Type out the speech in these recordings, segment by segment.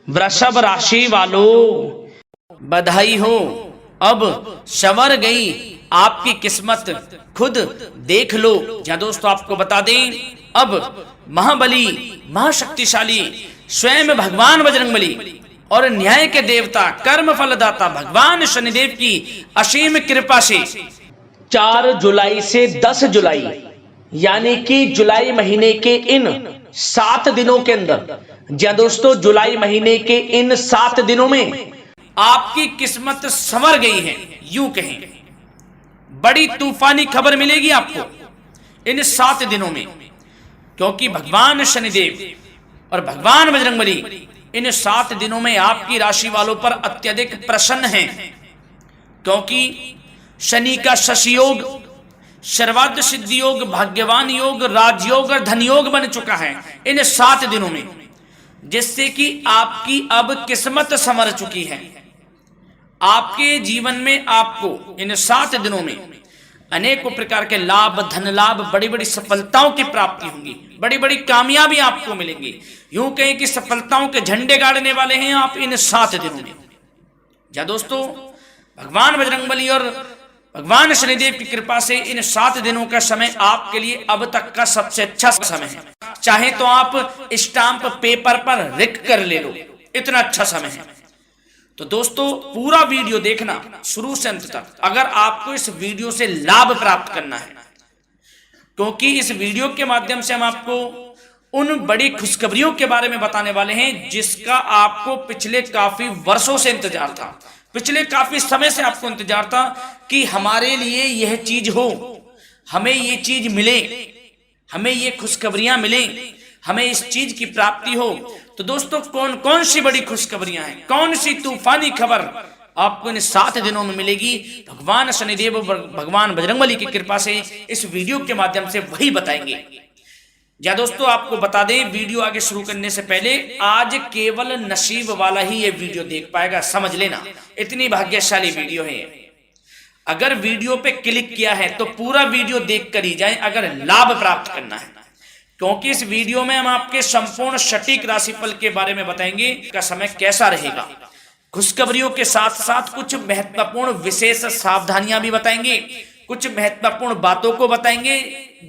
वृषभ राशि वालों, बधाई हो, अब संवर गई आपकी किस्मत, खुद देख लो। या दोस्तों आपको बता दें, अब महाबली महाशक्तिशाली स्वयं भगवान बजरंगबली और न्याय के देवता कर्म फलदाता भगवान शनिदेव की असीम कृपा से 4 जुलाई से 10 जुलाई यानी कि जुलाई महीने के इन 7 दिनों के अंदर, या दोस्तों जुलाई महीने के इन 7 दिनों में आपकी किस्मत संवर गई है। यूं कहें, बड़ी तूफानी खबर मिलेगी आपको इन 7 दिनों में, क्योंकि भगवान शनिदेव और भगवान बजरंगबली इन 7 दिनों में आपकी राशि वालों पर अत्यधिक प्रसन्न हैं, क्योंकि शनि का शशि योग, सर्वार्थ सिद्धि योग, भाग्यवान योग, राजयोग और धन योग बन चुका है इन 7 दिनों में, जिससे कि आपकी अब किस्मत संवर चुकी है। आपके जीवन में आपको इन 7 दिनों में अनेकों प्रकार के लाभ, धन लाभ, बड़ी बड़ी सफलताओं की प्राप्ति होंगी, बड़ी बड़ी कामयाबी आपको मिलेंगी। यूं कहें कि सफलताओं के झंडे गाड़ने वाले हैं आप इन 7 दिनों में। या दोस्तों भगवान बजरंगबली और भगवान शनिदेव की कृपा से इन 7 दिनों का समय आपके लिए अब तक का सबसे अच्छा समय है। चाहे तो आप स्टाम्प पेपर पर लिख कर ले लो, इतना अच्छा समय है। तो दोस्तों पूरा वीडियो देखना शुरू से अंत तक, अगर आपको इस वीडियो से लाभ प्राप्त करना है, क्योंकि इस वीडियो के माध्यम से हम आपको उन बड़ी खुशखबरियों के बारे में बताने वाले हैं जिसका आपको पिछले काफी वर्षों से इंतजार था, पिछले काफी समय से आपको इंतजार था कि हमारे लिए यह चीज हो, हमें ये चीज मिले, हमें ये खुशखबरियां मिले, हमें इस चीज की प्राप्ति हो। तो दोस्तों कौन कौन सी बड़ी खुशखबरियां हैं, कौन सी तूफानी खबर आपको इन 7 दिनों में मिलेगी, भगवान शनिदेव और भगवान बजरंगबली की कृपा से इस वीडियो के माध्यम से वही बताएंगे। या दोस्तों आपको बता दें, वीडियो आगे शुरू करने से पहले, आज केवल नसीब वाला ही ये वीडियो देख पाएगा, समझ लेना, इतनी भाग्यशाली वीडियो है। अगर वीडियो पे क्लिक किया है तो पूरा वीडियो देख कर ही जाए अगर लाभ प्राप्त करना है, क्योंकि इस वीडियो में हम आपके संपूर्ण सटीक राशिफल के बारे में बताएंगे का समय कैसा रहेगा। खुशखबरियों के साथ साथ कुछ महत्वपूर्ण विशेष सावधानियां भी बताएंगे, कुछ महत्वपूर्ण बातों को बताएंगे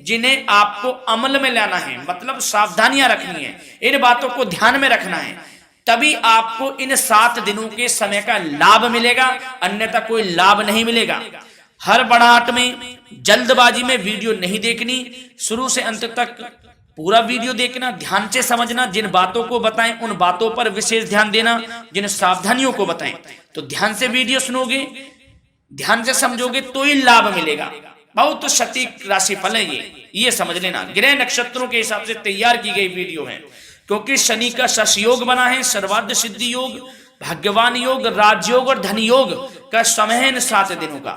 जिन्हें आपको अमल में लाना है, मतलब सावधानियां रखनी है, इन बातों को ध्यान में रखना है, तभी आपको इन 7 दिनों के समय का लाभ मिलेगा, अन्यथा कोई लाभ नहीं मिलेगा। हड़बड़ाहट में, जल्दबाजी में वीडियो नहीं देखनी, शुरू से अंत तक पूरा वीडियो देखना, ध्यान से समझना, जिन बातों को बताएं उन बातों पर विशेष ध्यान देना, जिन सावधानियों को बताएं। तो ध्यान से वीडियो सुनोगे, ध्यान से समझोगे तो ही लाभ मिलेगा। बहुत तो सटीक राशिफल है ये समझ लेना, ग्रह नक्षत्रों के हिसाब से तैयार की गई वीडियो है, क्योंकि शनि का शश योग बना है, सर्वार्थ सिद्धि योग, भाग्यवान योग, राजयोग और धन योग का समय है इन 7 दिनों का।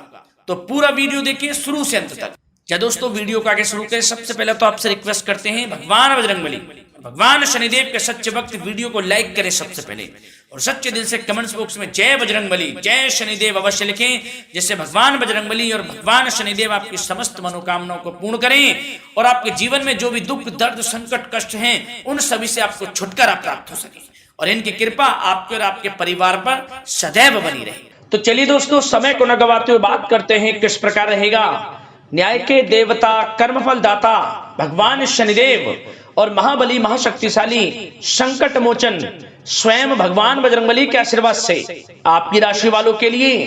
तो पूरा वीडियो देखिए शुरू से अंत तक। क्या दोस्तों वीडियो को आगे शुरू करें, सबसे पहले तो आपसे रिक्वेस्ट करते हैं, भगवान बजरंगबली, भगवान शनिदेव के सच्चे भक्त वीडियो को लाइक करें सबसे पहले, और सच्चे दिल से कमेंट्स बॉक्स में जय बजरंगबली, जय शनिदेव अवश्य लिखें, जिससे भगवान बजरंगबली और भगवान शनिदेव आपकी समस्त मनोकामनाओं को पूर्ण करें और आपके जीवन में जो भी दुख, दर्द, संकट, कष्ट हैं उन सभी से आपको छुटकारा प्राप्त हो सके, और इनकी कृपा आपके और आपके परिवार पर सदैव बनी रहे। तो चलिए दोस्तों समय को न गवाते हुए बात करते हैं किस प्रकार रहेगा न्याय के देवता, कर्मफल दाता भगवान शनिदेव और महाबली महाशक्तिशाली संकट मोचन स्वयं भगवान बजरंगबली के आशीर्वाद से आपकी राशि वालों के लिए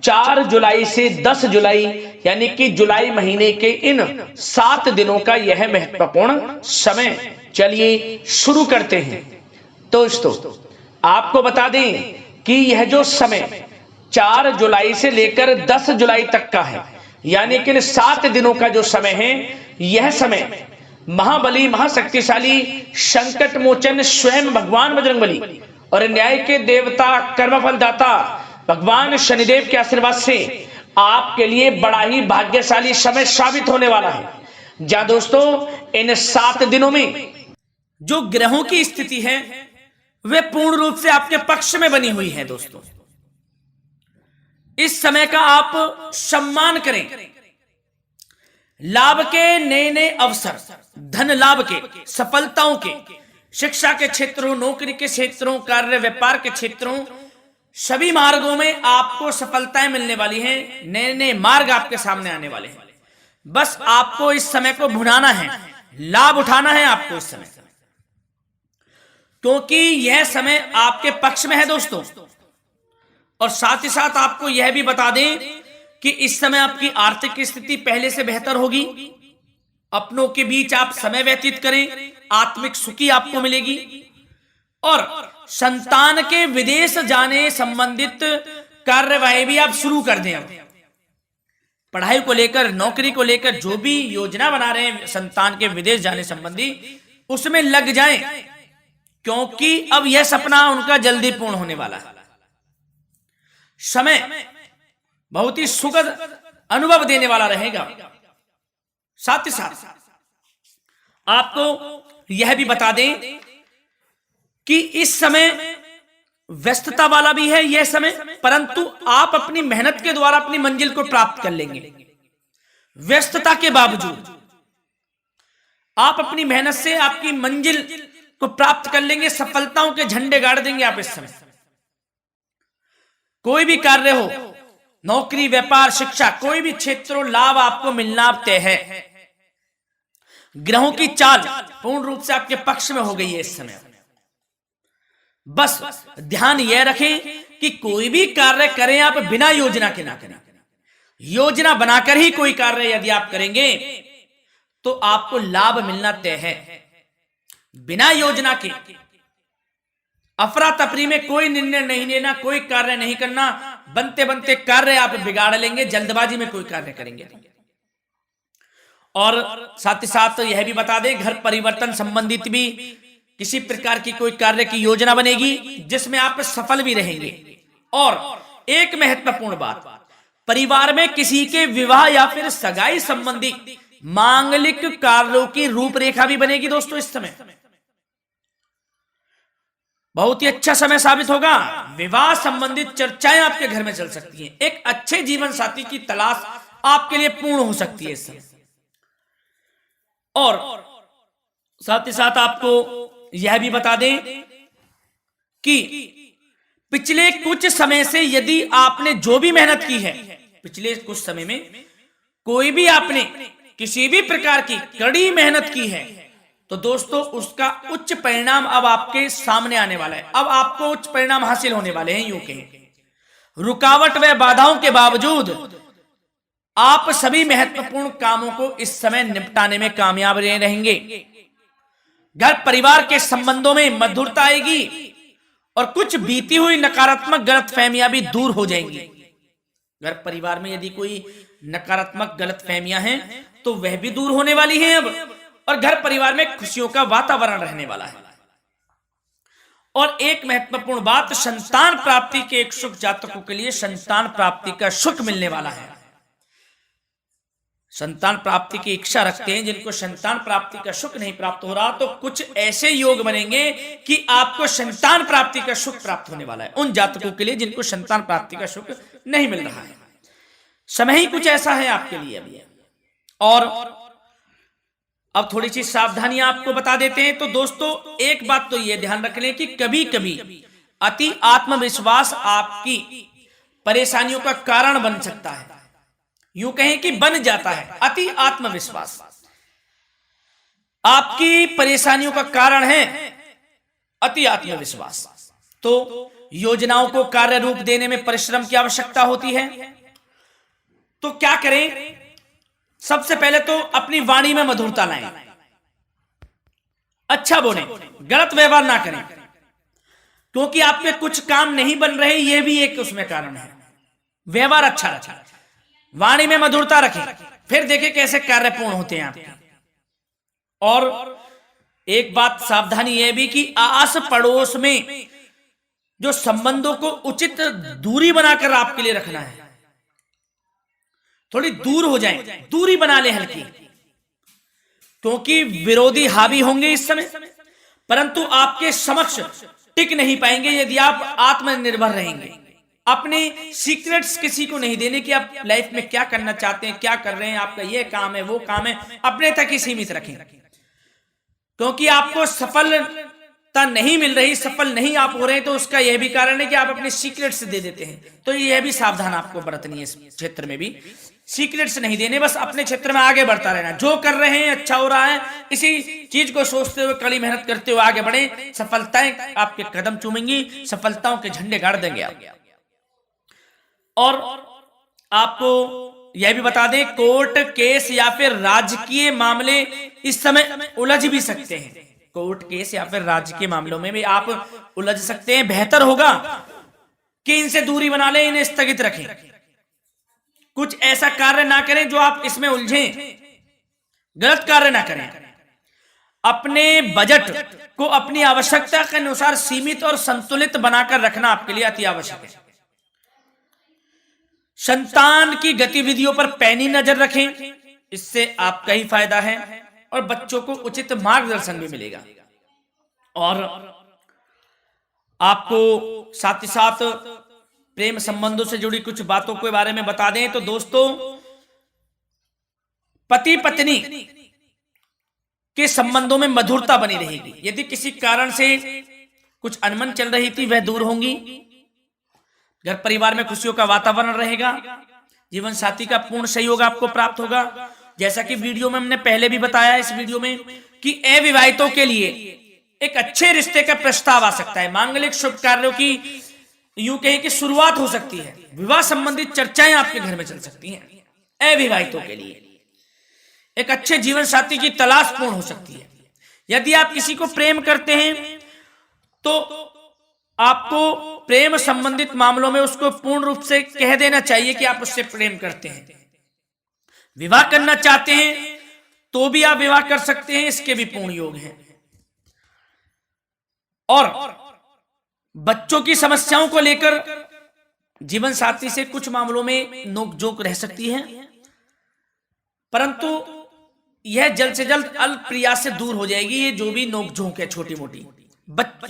4 जुलाई से 10 जुलाई यानी कि जुलाई महीने के इन 7 दिनों का यह महत्वपूर्ण समय। चलिए शुरू करते हैं। दोस्तों आपको बता दें कि यह जो समय 4 जुलाई से लेकर 10 जुलाई तक का है, यानी कि 7 दिनों का जो समय है, यह समय महाबली महाशक्तिशाली संकट मोचन स्वयं भगवान बजरंगबली और न्याय के देवता कर्मफल दाता भगवान शनिदेव के आशीर्वाद से आपके लिए बड़ा ही भाग्यशाली समय साबित होने वाला है। जहां दोस्तों इन 7 दिनों में जो ग्रहों की स्थिति है वे पूर्ण रूप से आपके पक्ष में बनी हुई है। दोस्तों इस समय का आप सम्मान करें, लाभ के नए नए अवसर, धन लाभ के, सफलताओं के, शिक्षा के क्षेत्रों, नौकरी के क्षेत्रों, कार्य व्यापार के क्षेत्रों, सभी मार्गों में आपको सफलताएं मिलने वाली हैं। नए नए मार्ग आपके सामने आने वाले हैं। बस आपको इस समय को भुनाना है, लाभ उठाना है आपको इस समय, क्योंकि यह समय आपके पक्ष में है दोस्तों। और साथ ही साथ आपको यह भी बता दें कि इस समय आपकी आर्थिक स्थिति पहले से बेहतर होगी। अपनों के बीच आप समय व्यतीत करें, आत्मिक सुखी आपको मिलेगी। और संतान के विदेश जाने संबंधित कार्यवाही भी आप शुरू कर दें। अब पढ़ाई को लेकर, नौकरी को लेकर जो भी योजना बना रहे हैं संतान के विदेश जाने संबंधी, उसमें लग जाएं, क्योंकि अब यह सपना उनका जल्दी पूर्ण होने वाला है। समय बहुत ही सुखद अनुभव देने वाला रहेगा। साथ ही साथ आपको यह भी बता दें कि इस समय व्यस्तता वाला भी है यह समय, परंतु आप अपनी मेहनत के द्वारा अपनी मंजिल को प्राप्त कर लेंगे। व्यस्तता के बावजूद आप अपनी मेहनत से आपकी मंजिल को प्राप्त कर लेंगे। सफलताओं के झंडे गाड़ देंगे आप इस समय। कोई भी कार्य हो, नौकरी, व्यापार, शिक्षा, कोई भी क्षेत्रों, लाभ आपको मिलना तय है। ग्रहों की चाल पूर्ण रूप से आपके पक्ष में हो गई है इस समय। बस ध्यान यह रखें कि कोई भी कार्य करें आप बिना योजना के ना करें। योजना बनाकर ही कोई कार्य यदि आप करेंगे तो आपको लाभ मिलना तय है। बिना योजना के अफरा तफरी में कोई निर्णय नहीं लेना, कोई कार्य नहीं करना। बनते बनते कार्य आप बिगाड़ लेंगे, जल्दबाजी में कोई कार्य करेंगे। और साथ ही साथ यह भी बता दें, घर परिवर्तन संबंधित भी किसी प्रकार की कोई कार्य की योजना बनेगी जिसमें आप सफल भी रहेंगे। और एक महत्वपूर्ण बात, परिवार में किसी के विवाह या फिर सगाई संबंधी मांगलिक कार्यों की रूपरेखा भी बनेगी दोस्तों इस समय। बहुत ही अच्छा समय साबित होगा। विवाह संबंधित चर्चाएं आपके घर में चल सकती हैं। एक अच्छे जीवन साथी की तलाश आपके लिए पूर्ण हो सकती है इस समय। और साथ ही साथ आपको यह भी बता दें कि पिछले कुछ समय से यदि आपने जो भी मेहनत की है, पिछले कुछ समय में कोई भी आपने किसी भी प्रकार की कड़ी मेहनत की है, तो दोस्तों उसका उच्च परिणाम अब आपके सामने आने वाला है। अब आपको उच्च परिणाम हासिल होने वाले हैं। यूं कहें रुकावट व बाधाओं के बावजूद आप सभी महत्वपूर्ण कामों को इस समय निपटाने में कामयाब रहेंगे। घर परिवार के संबंधों में मधुरता आएगी और कुछ बीती हुई नकारात्मक गलतफहमियां भी दूर हो जाएंगी। घर परिवार में यदि कोई नकारात्मक गलतफहमियां हैं तो वह भी दूर होने वाली हैं अब, और घर परिवार में खुशियों का वातावरण रहने वाला है। और एक महत्वपूर्ण बात, संतान प्राप्ति के इच्छुक जातकों के लिए संतान प्राप्ति का सुख मिलने वाला है। संतान प्राप्ति की इच्छा रखते हैं, जिनको संतान प्राप्ति का सुख नहीं प्राप्त हो रहा, तो कुछ ऐसे योग बनेंगे कि आपको संतान प्राप्ति का सुख प्राप्त होने वाला है। उन जातकों के लिए जिनको संतान प्राप्ति का सुख नहीं मिल रहा है, समय ही कुछ ऐसा है आपके लिए अभी। और अब थोड़ी सी सावधानियां आपको बता देते हैं। तो दोस्तों एक बात तो यह ध्यान रख लें कि कभी कभी अति आत्मविश्वास आपकी परेशानियों का कारण बन सकता है। यूं कहें कि बन जाता है। अति आत्मविश्वास आपकी परेशानियों का कारण है। अति आत्मविश्वास तो योजनाओं को कार्य रूप देने में परिश्रम की आवश्यकता होती है। तो क्या करें? सबसे पहले तो अपनी वाणी में मधुरता लाएं, अच्छा बोलें, गलत व्यवहार ना करें, क्योंकि आप पे कुछ काम नहीं बन रहे, यह भी एक उसमें कारण है। व्यवहार अच्छा रखें, वाणी में मधुरता रखें, फिर देखें कैसे कार्य पूर्ण होते हैं आपके। और एक बात सावधानी यह भी कि आस पड़ोस में जो संबंधों को उचित दूरी बनाकर आपके लिए रखना है। थोड़ी दूर हो जाएं, दूरी बना ले हल्की, क्योंकि विरोधी हावी होंगे इस समय, परंतु आपके समक्ष टिक नहीं पाएंगे यदि आप आत्मनिर्भर रहेंगे। अपने सीक्रेट्स किसी को नहीं देने कि आप लाइफ में क्या करना चाहते हैं, क्या कर रहे हैं, आपका ये काम है, वो काम है, अपने तक ही सीमित रखें, क्योंकि आपको सफल नहीं मिल रही, सफल नहीं आप हो रहे, तो उसका यह भी कारण है कि आप अपने सीक्रेट्स दे देते हैं। तो यह भी सावधान आपको बरतनी है, इस क्षेत्र में भी सीक्रेट्स नहीं देने, बस अपने क्षेत्र में आगे बढ़ता रहना। जो कर रहे हैं अच्छा हो रहा है, इसी चीज को सोचते हुए कड़ी मेहनत करते हुए आगे बढ़े। सफलताएं आपके कदम चूमेंगी, सफलताओं के झंडे गाड़ देंगे आप। और आपको यह भी बता दें, कोर्ट केस या फिर राजकीय मामले इस समय उलझ भी सकते हैं। कोर्ट केस या फिर राजकीय मामलों में भी आप उलझ सकते हैं। बेहतर होगा कि इनसे दूरी बना लें, इन्हें स्थगित रखें, कुछ ऐसा कार्य ना करें जो आप इसमें उलझें, गलत कार्य ना करें। अपने बजट को अपनी आवश्यकता के अनुसार सीमित और संतुलित बनाकर रखना आपके लिए अति आवश्यक है। संतान की गतिविधियों पर पैनी नजर रखें, इससे आपका ही फायदा है और बच्चों को उचित मार्गदर्शन भी मिलेगा। और आपको साथ ही साथ प्रेम संबंधों से जुड़ी कुछ बातों के बारे में बता दें तो दोस्तों, पति पत्नी के संबंधों में मधुरता बनी रहेगी। यदि किसी कारण से कुछ अनबन चल रही थी, वह दूर होंगी। घर परिवार में खुशियों का वातावरण रहेगा। जीवन साथी का पूर्ण सहयोग आपको प्राप्त होगा। जैसा कि वीडियो में हमने पहले भी बताया इस वीडियो में कि अविवाहितों के लिए एक अच्छे रिश्ते का प्रस्ताव आ सकता है। मांगलिक शुभ कार्यों की यूं कहें कि शुरुआत हो सकती है। विवाह संबंधित चर्चाएं आपके घर में चल सकती हैं। अविवाहितों के लिए एक अच्छे जीवन साथी की तलाश पूर्ण हो सकती है। यदि आप किसी को प्रेम करते हैं तो आपको प्रेम संबंधित मामलों में उसको पूर्ण रूप से कह देना चाहिए कि आप उससे प्रेम करते हैं। विवाह करना चाहते हैं तो भी आप विवाह कर सकते हैं, इसके भी पूर्ण योग हैं। और बच्चों की समस्याओं को लेकर जीवन साथी से कुछ मामलों में नोकझोंक रह सकती है, परंतु यह जल्द से जल्द अल्प प्रयास से दूर हो जाएगी। ये जो भी नोकझोंक है छोटी मोटी,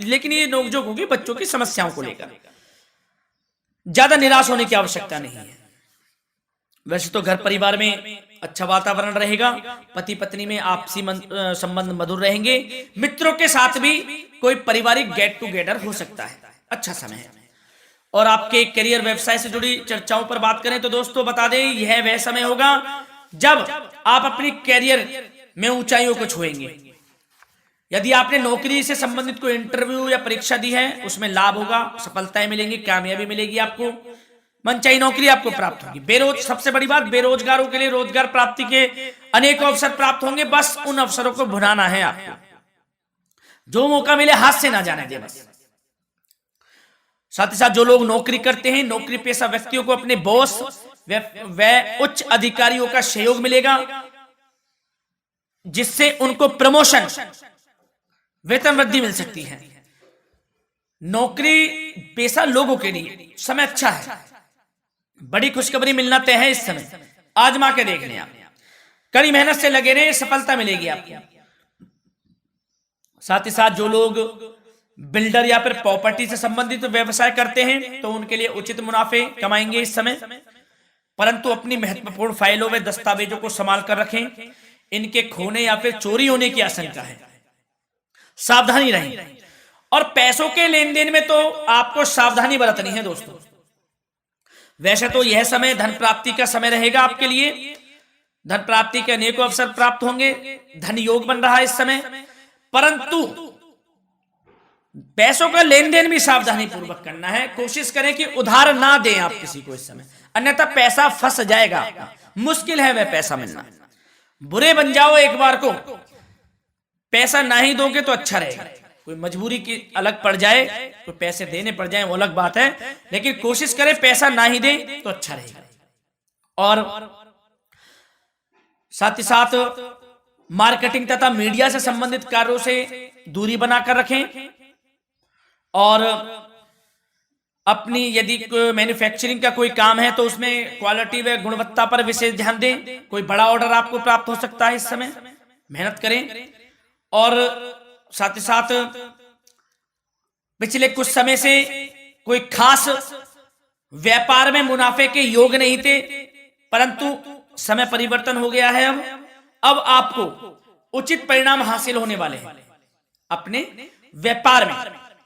लेकिन ये नोकझोंक होगी बच्चों की समस्याओं को लेकर। ज्यादा निराश होने की आवश्यकता नहीं है। वैसे तो घर परिवार में अच्छा वातावरण रहेगा। पति पत्नी में आपसी संबंध मधुर रहेंगे। मित्रों के साथ भी कोई पारिवारिक गेट टुगेदर हो सकता है। अच्छा समय है। और आपके करियर व्यवसाय से जुड़ी चर्चाओं पर बात करें तो दोस्तों बता दें, यह वह समय होगा जब आप अपनी करियर में ऊंचाइयों को छुएंगे। यदि आपने नौकरी से संबंधित कोई इंटरव्यू या परीक्षा दी है, उसमें लाभ होगा, सफलताएं मिलेंगी, कामयाबी मिलेगी, आपको मनचाही नौकरी आपको प्राप्त होगी। सबसे बड़ी बात, बेरोजगारों के लिए रोजगार प्राप्ति के अनेक अवसर प्राप्त होंगे। बस उन अवसरों को भुनाना है आपको। जो मौका मिले हाथ से ना जाने दे बस। साथ ही साथ जो लोग नौकरी करते हैं, नौकरी पेशा व्यक्तियों को अपने बॉस व उच्च अधिकारियों का सहयोग मिलेगा, जिससे उनको प्रमोशन, वेतन वृद्धि मिल सकती है। नौकरी पेशा लोगों के लिए समय अच्छा है। बड़ी खुशखबरी मिलना तय है इस समय। आजमा के देख लें आप। कड़ी मेहनत से लगे रहे, सफलता मिलेगी आपको। साथ ही साथ जो लोग बिल्डर या फिर प्रॉपर्टी से संबंधित व्यवसाय करते हैं तो उनके लिए उचित मुनाफे कमाएंगे इस समय, परंतु अपनी महत्वपूर्ण फाइलों व दस्तावेजों को संभाल कर रखें। इनके खोने या फिर चोरी होने की आशंका है, सावधानी रहें। और पैसों के लेन देन में तो आपको सावधानी बरतनी है दोस्तों। वैसे तो यह समय धन प्राप्ति का समय रहेगा आपके लिए। धन प्राप्ति के अनेकों अवसर प्राप्त होंगे, धन योग बन रहा है इस समय, परंतु पैसों का लेन देन भी सावधानी पूर्वक करना है। कोशिश करें कि उधार ना दें आप किसी को इस समय, अन्यथा पैसा फंस जाएगा आपका। मुश्किल है वह पैसा मिलना। बुरे बन जाओ एक बार को, पैसा ना ही दोगे तो अच्छा रहेगा। कोई मजबूरी की अलग पड़ जाए, कोई पैसे देने पड़ जाए वो अलग बात है, लेकिन कोशिश करें पैसा ना ही दें तो अच्छा रहेगा। और साथ ही साथ मार्केटिंग तथा मीडिया से संबंधित कार्यों से दूरी बनाकर रखें। और अपनी यदि मैन्युफैक्चरिंग का कोई काम है तो उसमें क्वालिटी व गुणवत्ता पर विशेष ध्यान दें। कोई बड़ा ऑर्डर आपको प्राप्त हो सकता है इस समय, मेहनत करें। और साथ ही साथ पिछले कुछ समय से कोई खास व्यापार में मुनाफे के योग नहीं थे, परंतु समय परिवर्तन हो गया है। अब आपको उचित परिणाम हासिल होने वाले हैं। अपने व्यापार में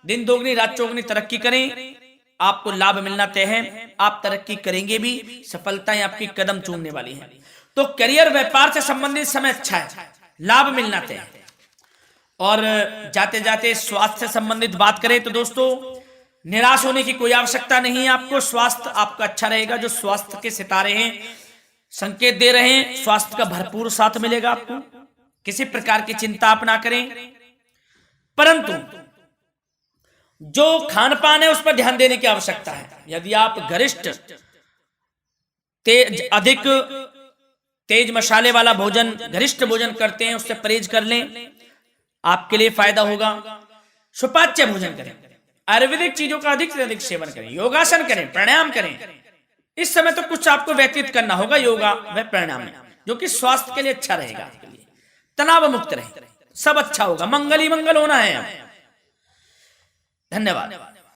दिन दोगुनी रात चौगुनी तरक्की करें, आपको लाभ मिलना तय है, आप तरक्की करेंगे भी, सफलताएं आपकी कदम चूमने वाली हैं। तो करियर व्यापार से संबंधित समय अच्छा है, लाभ मिलना तय है। और जाते जाते स्वास्थ्य से संबंधित बात करें तो दोस्तों निराश होने की कोई आवश्यकता नहीं है आपको, स्वास्थ्य आपका अच्छा रहेगा। जो स्वास्थ्य के सितारे हैं संकेत दे रहे हैं, स्वास्थ्य का भरपूर साथ मिलेगा आपको, किसी प्रकार की चिंता आप ना करें। परंतु जो खान पान है उस पर ध्यान देने की आवश्यकता है। यदि आप गरिष्ठ अधिक तेज मसाले वाला भोजन, गरिष्ठ भोजन करते हैं, उससे परहेज कर लें, आपके लिए फायदा होगा। सुपाच्य भोजन करें, आयुर्वेदिक चीजों का अधिक से अधिक सेवन करें, योगासन करें, प्राणायाम करें। इस समय तो कुछ आपको व्यतीत करना होगा योगा व प्राणायाम में, जो कि स्वास्थ्य के लिए अच्छा रहेगा, आपके लिए तनाव मुक्त रहे, सब अच्छा होगा, मंगल ही मंगल होना है। धन्यवाद।